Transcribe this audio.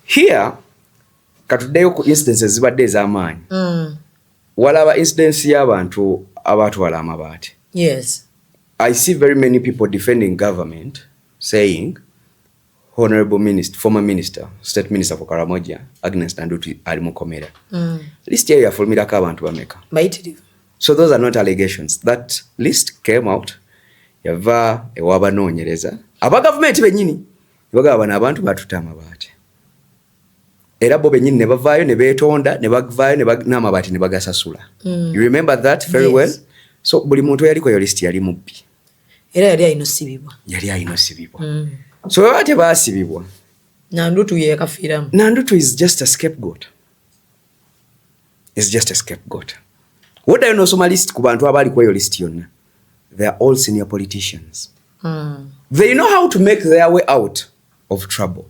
Here katuddeyo ku instances zibadde ez'amaanyi. Walaba incidents y'abantu abatwala amabaati. Yes. I see very many people defending government saying Honorable Minister, former Minister, State Minister for Karamoja, Agnes Nandutu ali mukomera. List ya yafulumirako abantu bameka. Bayitirivu. So those are not allegations. That list came out yava ewabanoonyereza. Aba government bennyini bagaba bano abantu batuta amabaati. Era bo bennyini ne bavaayo ne beetonda ne bagvaayo n'amabaati ne bagasasula. You remember that very well? So buli muntu yaliko yo list yali mubbi. Era yali ayinosibibwa. Yali ayinosibibwa. So bate baasibibwa. Nandutu ye kafiiramu. Nandutu is just a scapegoat. Is just a scapegoat. What do you know Somalist ku bantu abali kwa yo list yonna? They are all senior politicians. They know how to make their way out of trouble.